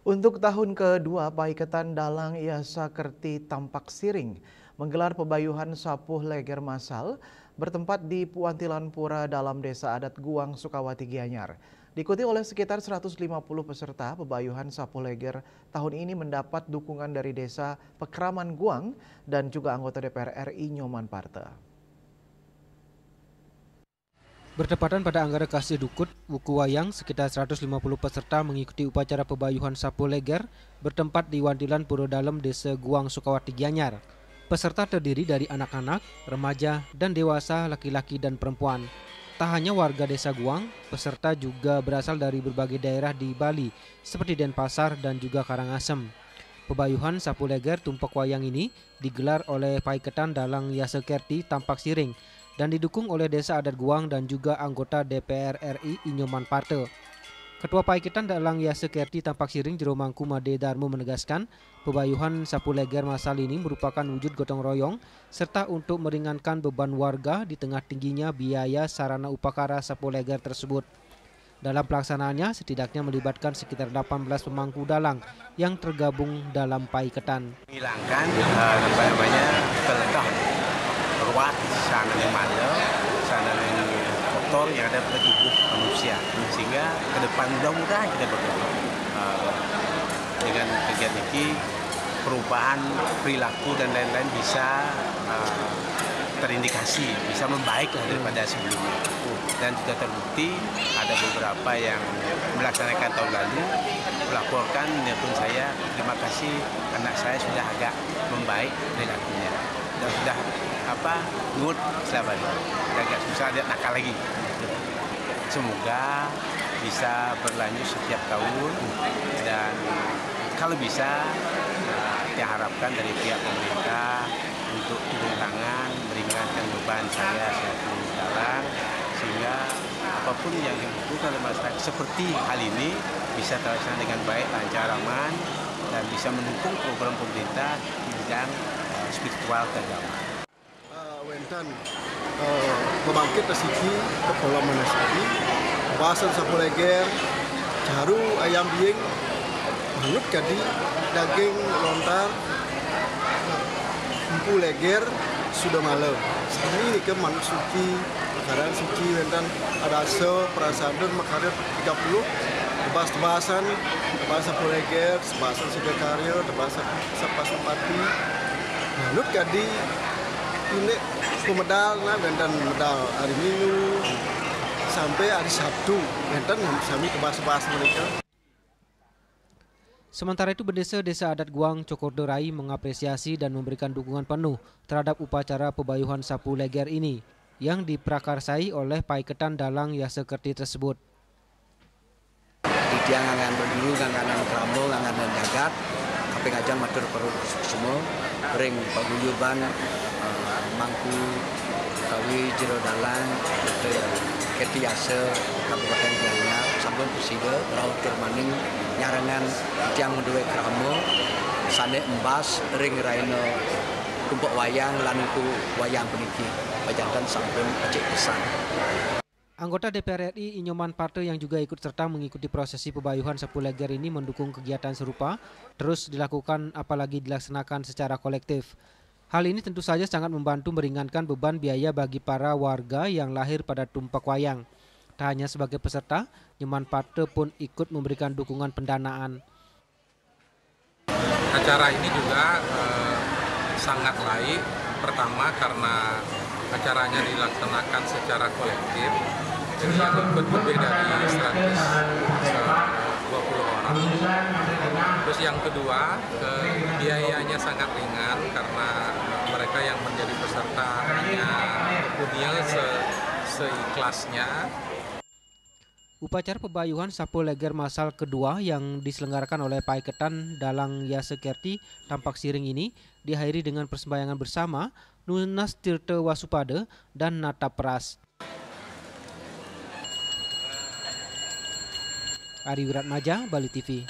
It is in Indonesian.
Untuk tahun kedua, Paiketan Dalang Iasakerti Tampak Siring menggelar pebayuhan sapuh leger massal bertempat di Puantilan Pura dalam Desa Adat Guang, Sukawati Gianyar. Diikuti oleh sekitar 150 peserta, pebayuhan sapuh leger tahun ini mendapat dukungan dari Desa Pekraman Guang dan juga anggota DPR RI Nyoman Parta. Bertepatan pada Anggara Kasih Dukut, Wuku Wayang, sekitar 150 peserta mengikuti upacara pebayuhan sapuh leger bertempat di Wantilan Pura Dalem, Desa Guang, Sukawati Gianyar. Peserta terdiri dari anak-anak, remaja, dan dewasa, laki-laki dan perempuan. Tak hanya warga Desa Guang, peserta juga berasal dari berbagai daerah di Bali, seperti Denpasar dan juga Karangasem. Pebayuhan sapuh leger tumpak wayang ini digelar oleh Paiketan Dalang Iasakerti Tampak Siring dan didukung oleh Desa Adat Guang dan juga anggota DPR RI Nyoman Parta. Ketua Paiketan Dalang Iasakerti Tampak Siring Jero Mangku Made Darmo menegaskan, pebayuhan sapuh leger massal ini merupakan wujud gotong royong serta untuk meringankan beban warga di tengah tingginya biaya sarana upakara sapuh leger tersebut. Dalam pelaksanaannya setidaknya melibatkan sekitar 18 pemangku dalang yang tergabung dalam Paiketan. Menghilangkan keletah ruat sana yang malam, sana yang kotor yang ada pada tubuh manusia, sehingga ke depan mudah-mudahan kita berdoa dengan kegiatan ini perubahan perilaku dan lain-lain bisa terindikasi, bisa membaik daripada sebelumnya. Dan sudah terbukti ada beberapa yang melaksanakan tahun lalu melaporkan menelpon saya, terima kasih anak saya sudah agak membaik perilakunya dan sudah mood selama ini, agak susah dia nakal lagi. Semoga bisa berlanjut setiap tahun dan kalau bisa diharapkan dari pihak pemerintah untuk turun tangan meringankan beban saya selaku dalang sehingga apapun yang dibutuhkan oleh masyarakat seperti hal ini bisa terlaksana dengan baik, lancar, aman dan bisa mendukung program pemerintah di bidang spiritual keagamaan. Wentan membangkit resiki kepala manasati, bahasan sapuh leger, jaru ayam biing, mangut kadi, daging lontar, empu leger sudah malam. Sekarang ini ke manut suci, makanan suci Wentan ada aso, perasadun, makanan 30, tebas-tebasan, tebas sapuh leger, tebasan sedekarya, tebasan sepasapati, manut kadi. Ini pemedal, dan medal hari Minggu sampai hari Sabtu, dan kami kebas-bas mereka. Sementara itu, Desa Adat Guang Cokorderai mengapresiasi dan memberikan dukungan penuh terhadap upacara pebayuhan sapuh leger ini yang diprakarsai oleh Paiketan Dalang Iasakerti tersebut. Dia ngangan berdulu, ngangan kerambo, ngangan jagat, tapi ngajang matur perut semua, ring paguyuban Mangku Kawi Jero Dalang Keti Ase Kabupaten Gianyar sampun presida raut termaning nyarangan tiang menduwe kramo sane embas ring raino tumpuk wayang lanuku wayang puniki pajantan sampun pecik pesan. Anggota DPR RI Nyoman Parta yang juga ikut serta mengikuti prosesi pebayuhan sapuh leger ini mendukung kegiatan serupa terus dilakukan apalagi dilaksanakan secara kolektif. Hal ini tentu saja sangat membantu meringankan beban biaya bagi para warga yang lahir pada tumpak wayang. Tak hanya sebagai peserta, Nyoman Parta pun ikut memberikan dukungan pendanaan. Acara ini juga sangat baik. Pertama karena acaranya dilaksanakan secara kolektif. Jadi yang ikut lebih dari 120 orang. Terus yang kedua, biayanya sangat ringan karena mereka yang menjadi peserta hanya punya seikhlasnya. Upacara pebayuhan sapuh leger massal kedua yang diselenggarakan oleh Paiketan Dalang Iasakerti Tampak Siring ini diakhiri dengan persembahyangan bersama Nunas Tirta Wasupada dan Nata Pras. Ari Wiratmaja, Bali TV.